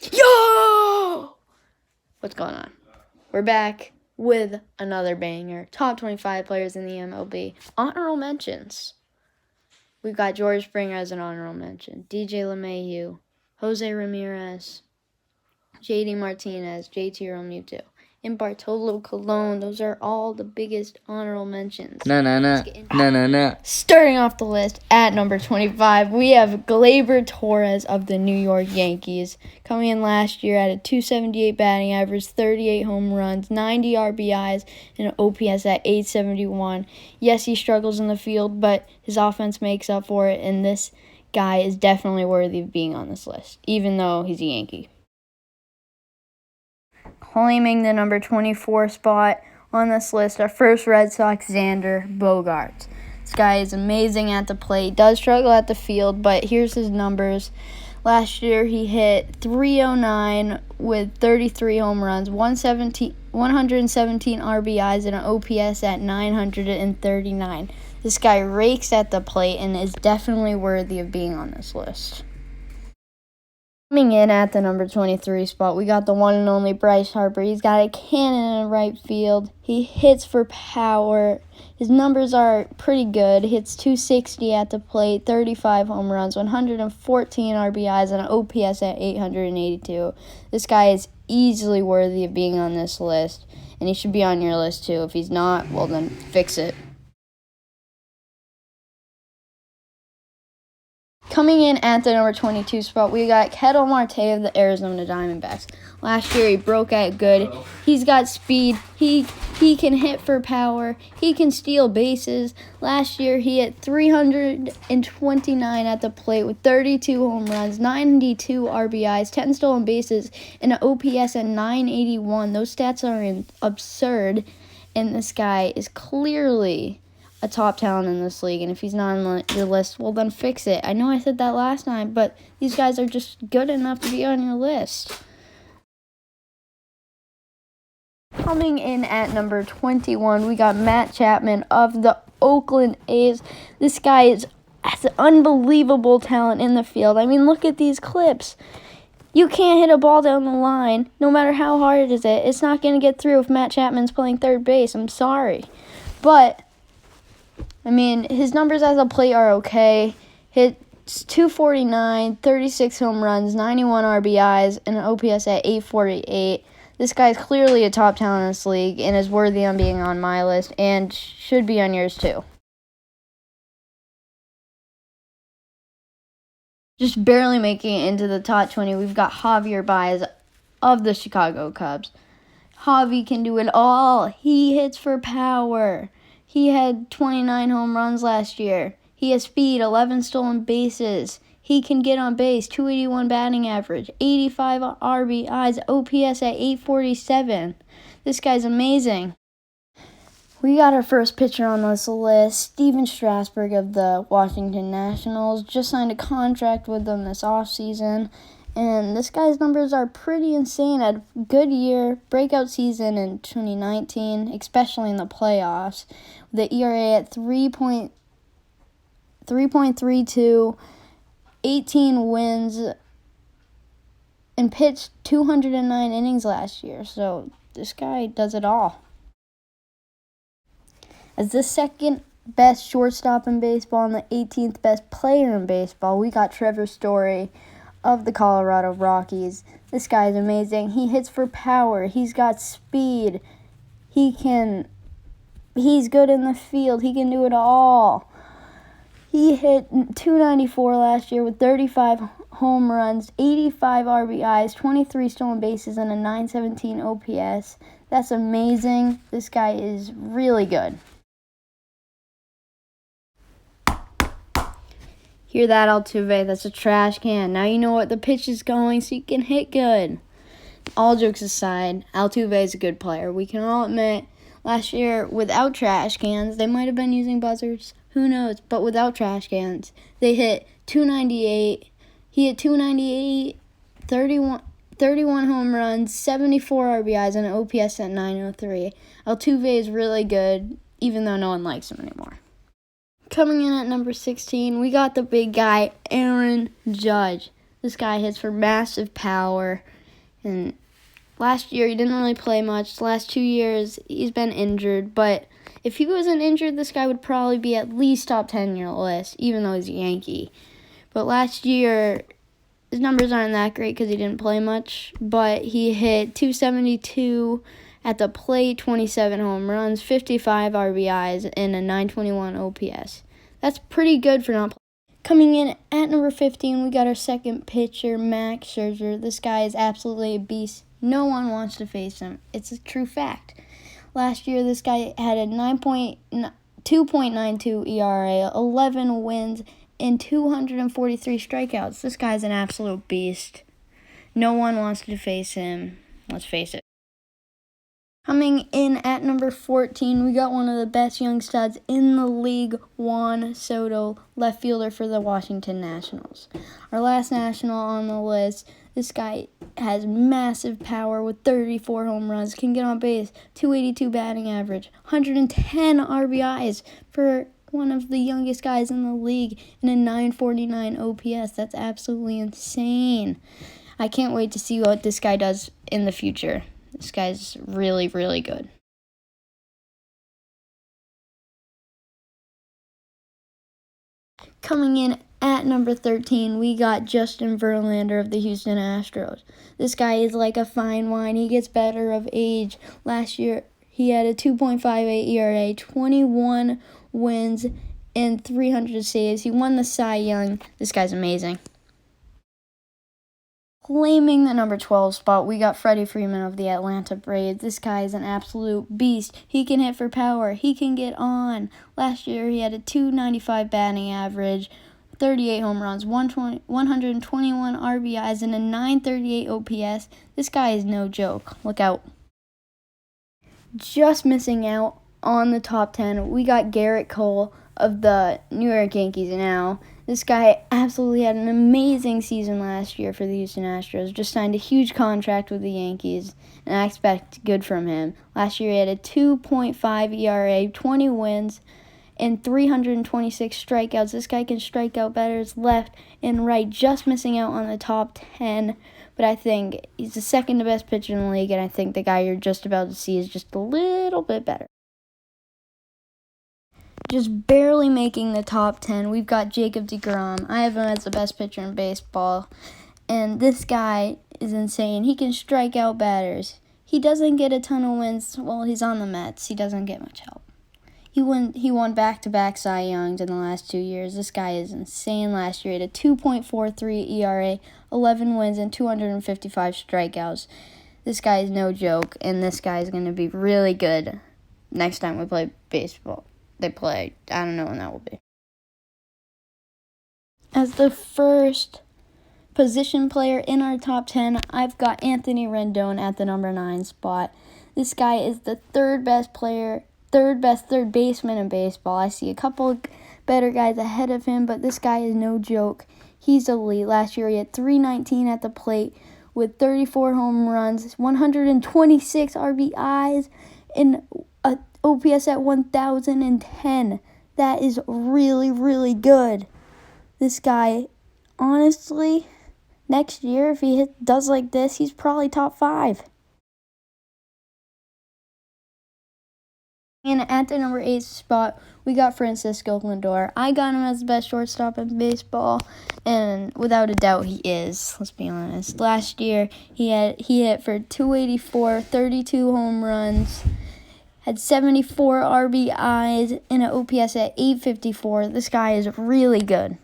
Yo! What's going on? We're back with another banger. Top 25 players in the MLB. Honorable mentions. We've got George Springer as an honorable mention. DJ LeMahieu, Jose Ramirez, JD Martinez, JT Realmuto, and Bartolo Colon. Those are all the biggest honorable mentions. No. Starting off the list at number 25, we have Glaber Torres of the New York Yankees. Coming in last year at a .278 batting average, 38 home runs, 90 RBIs, and an OPS at .871. Yes, he struggles in the field, but his offense makes up for it, and this guy is definitely worthy of being on this list, even though he's a Yankee. Claiming the number 24 spot on this list, our first Red Sox, Xander Bogaerts. This guy is amazing at the plate, does struggle at the field, but here's his numbers. Last year, he hit .309 with 33 home runs, 117 RBIs, and an OPS at .939. This guy rakes at the plate and is definitely worthy of being on this list. Coming in at the number 23 spot, we got the one and only Bryce Harper. He's got a cannon in right field. He hits for power. His numbers are pretty good. Hits .260 at the plate, 35 home runs, 114 RBIs, and an OPS at .882. This guy is easily worthy of being on this list, and he should be on your list too. If he's not, well then fix it. Coming in at the number 22 spot, we got Ketel Marte of the Arizona Diamondbacks. Last year, he broke out good. He's got speed. He can hit for power. He can steal bases. Last year, he hit .329 at the plate with 32 home runs, 92 RBIs, 10 stolen bases, and an OPS at .981. Those stats are absurd, and this guy is clearly a top talent in this league, and if he's not on your list, well then fix it. I know I said that last time, but these guys are just good enough to be on your list. Coming in at number 21, we got Matt Chapman of the Oakland A's. This guy has an unbelievable talent in the field. I mean, look at these clips. You can't hit a ball down the line, no matter how hard it is. It's not going to get through if Matt Chapman's playing third base. I'm sorry. But I mean, his numbers as a plate are okay. Hits .249, 36 home runs, 91 RBIs, and an OPS at .848. This guy's clearly a top talent in this league and is worthy of being on my list and should be on yours too. Just barely making it into the top 20, we've got Javier Baez of the Chicago Cubs. Javi can do it all. He hits for power. He had 29 home runs last year. He has speed, 11 stolen bases. He can get on base, .281 batting average, 85 RBIs, OPS at .847. This guy's amazing. We got our first pitcher on this list, Steven Strasburg of the Washington Nationals. Just signed a contract with them this offseason. And this guy's numbers are pretty insane. Had a good year, breakout season in 2019, especially in the playoffs. The ERA at 3.32, 18 wins, and pitched 209 innings last year. So this guy does it all. As the second best shortstop in baseball and the 18th best player in baseball, we got Trevor Story of the Colorado Rockies. This guy is amazing. He hits for power. He's got speed. He's good in the field. He can do it all. He hit .294 last year with 35 home runs, 85 RBIs, 23 stolen bases, and a .917 OPS. That's amazing. This guy is really good. Hear that, Altuve? That's a trash can. Now you know what the pitch is going, so you can hit good. All jokes aside, Altuve is a good player. We can all admit, last year, without trash cans, they might have been using buzzers. Who knows? But without trash cans, they hit .298. He hit .298, 31 home runs, 74 RBIs, and an OPS at .903. Altuve is really good, even though no one likes him anymore. Coming in at number 16, we got the big guy, Aaron Judge. This guy hits for massive power. And last year, he didn't really play much. The last 2 years, he's been injured. But if he wasn't injured, this guy would probably be at least top 10 on your list, even though he's a Yankee. But last year, his numbers aren't that great because he didn't play much. But he hit .272 at the plate, 27 home runs, 55 RBIs, and a .921 OPS. That's pretty good for not playing. Coming in at number 15, we got our second pitcher, Max Scherzer. This guy is absolutely a beast. No one wants to face him. It's a true fact. Last year, this guy had a 2.92 ERA, 11 wins, and 243 strikeouts. This guy's an absolute beast. No one wants to face him. Let's face it. Coming in at number 14, we got one of the best young studs in the league, Juan Soto, left fielder for the Washington Nationals. Our last National on the list, this guy has massive power with 34 home runs, can get on base, 282 batting average, 110 RBIs for one of the youngest guys in the league, and a .949 OPS. That's absolutely insane. I can't wait to see what this guy does in the future. This guy's really, really good. Coming in at number 13, we got Justin Verlander of the Houston Astros. This guy is like a fine wine. He gets better of age. Last year, he had a 2.58 ERA, 21 wins, and 300 saves. He won the Cy Young. This guy's amazing. Claiming the number 12 spot, we got Freddie Freeman of the Atlanta Braves. This guy is an absolute beast. He can hit for power. He can get on. Last year, he had a .295 batting average, 38 home runs, 121 RBIs, and a .938 OPS. This guy is no joke. Look out. Just missing out on the top 10, we got Gerrit Cole of the New York Yankees now. This guy absolutely had an amazing season last year for the Houston Astros. Just signed a huge contract with the Yankees, and I expect good from him. Last year he had a 2.5 ERA, 20 wins, and 326 strikeouts. This guy can strike out batters left and right, just missing out on the top 10. But I think he's the second to best pitcher in the league, and I think the guy you're just about to see is just a little bit better. Just barely making the top 10, we've got Jacob deGrom. I have him as the best pitcher in baseball, and this guy is insane. He can strike out batters. He doesn't get a ton of wins. Well, he's on the Mets. He doesn't get much help. He won back-to-back Cy Youngs in the last 2 years. This guy is insane. Last year, he had a 2.43 ERA, 11 wins, and 255 strikeouts. This guy is no joke, and this guy is going to be really good next time we play baseball. I don't know when that will be. As the first position player in our top 10, I've got Anthony Rendon at the number 9 spot. This guy is the third best third baseman in baseball. I see a couple better guys ahead of him, but this guy is no joke. He's elite. Last year he had .319 at the plate with 34 home runs, 126 RBIs, and a OPS at 1,010. That is really, really good. This guy, honestly, next year, if he does like this, he's probably top 5. And at the number 8 spot, we got Francisco Lindor. I got him as the best shortstop in baseball, and without a doubt, he is. Let's be honest. Last year, he hit for .284, 32 home runs, had 74 RBIs, and an OPS at .854. This guy is really good.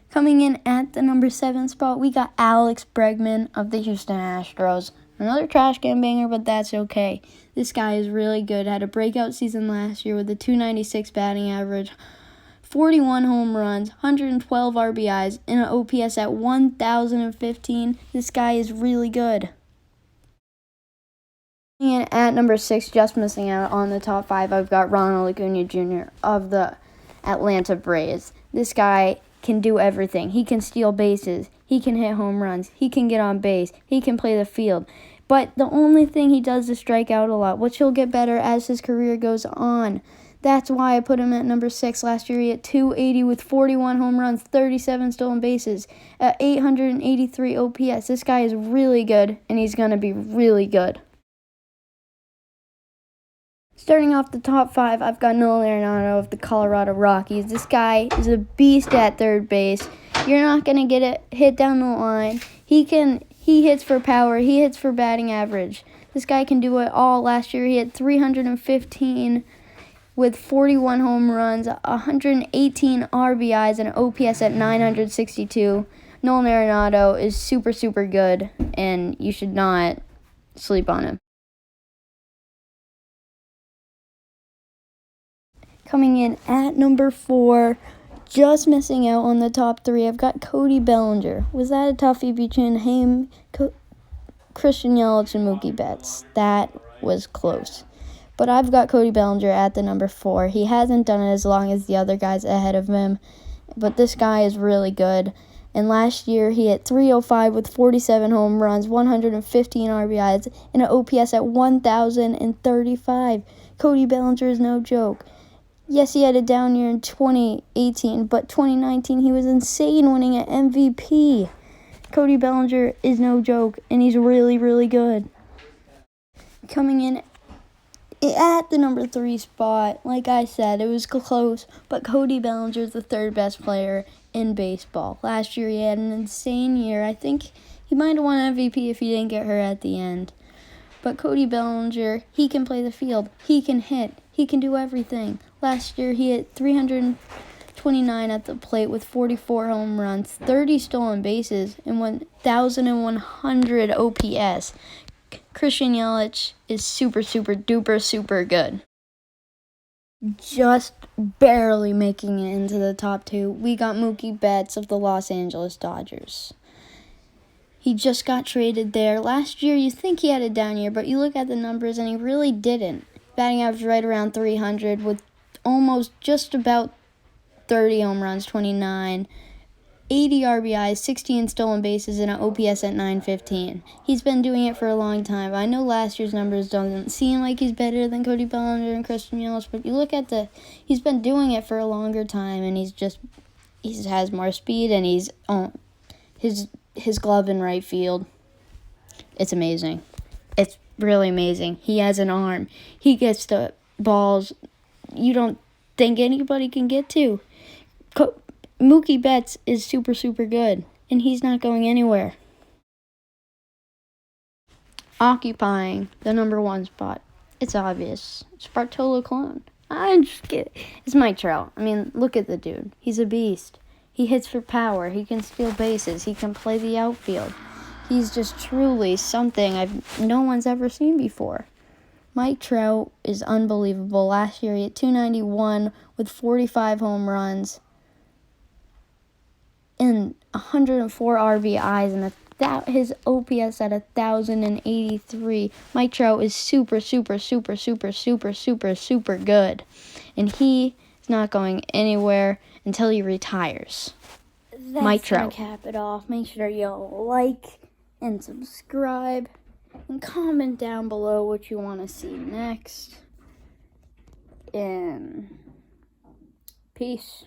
Coming in at the number 7 spot, we got Alex Bregman of the Houston Astros. Another trash can banger, but that's okay. This guy is really good. Had a breakout season last year with a .296 batting average, 41 home runs, 112 RBIs, and an OPS at 1,015. This guy is really good. And at number 6, just missing out on the top 5, I've got Rana Laguna Jr. of the Atlanta Braves. This guy can do everything. He can steal bases. He can hit home runs. He can get on base. He can play the field. But the only thing he does is strike out a lot, which he'll get better as his career goes on. That's why I put him at number 6 last year. He hit 280 with 41 home runs, 37 stolen bases, at 883 OPS. This guy is really good, and he's going to be really good. Starting off the top 5, I've got Nolan of the Colorado Rockies. This guy is a beast at third base. You're not going to get it hit down the line. He hits for power. He hits for batting average. This guy can do it all. Last year, he had 315 with 41 home runs, 118 RBIs, and an OPS at 962. Nolan Arenado is super, super good, and you should not sleep on him. Coming in at number 4, just missing out on the top 3, I've got Cody Bellinger. Was that a toughie between him, Christian Yelich, and Mookie Betts? That was close. But I've got Cody Bellinger at the number 4. He hasn't done it as long as the other guys ahead of him, but this guy is really good. And last year, he hit 305 with 47 home runs, 115 RBIs, and an OPS at 1,035. Cody Bellinger is no joke. Yes, he had a down year in 2018, but 2019, he was insane, winning an MVP. Cody Bellinger is no joke, and he's really, really good. Coming in at the number 3 spot, like I said, it was close, but Cody Bellinger is the 3rd best player in baseball. Last year, he had an insane year. I think he might have won MVP if he didn't get hurt at the end. But Cody Bellinger, he can play the field. He can hit. He can do everything. Last year, he hit 329 at the plate with 44 home runs, 30 stolen bases, and 1,100 OPS. Christian Yelich is super, super, duper, super good. Just barely making it into the top 2, we got Mookie Betts of the Los Angeles Dodgers. He just got traded there. Last year, you think he had a down year, but you look at the numbers, and he really didn't. Batting average right around 300 with almost just about 30 home runs, 29, 80 RBIs, 16 stolen bases, and an OPS at 915. He's been doing it for a long time. I know last year's numbers doesn't seem like he's better than Cody Bellinger and Christian Yelich, but you look at he's been doing it for a longer time, and he has more speed, and he's his glove in right field. It's amazing. It's really amazing. He has an arm. He gets the balls you don't think anybody can get to. Mookie Betts is super, super good, and he's not going anywhere. Occupying the number 1 spot, it's obvious. It's Bartolo Colon. I'm just kidding. It's Mike Trout. I mean, look at the dude. He's a beast. He hits for power. He can steal bases. He can play the outfield. He's just truly something no one's ever seen before. Mike Trout is unbelievable. Last year, he hit 291 with 45 home runs and 104 RBIs, and his OPS at 1,083. Mike Trout is super, super, super, super, super, super, super good. And he is not going anywhere until he retires. That's Mike Trout. Gonna cap it off. Make sure you like and subscribe. And comment down below what you want to see next. And peace.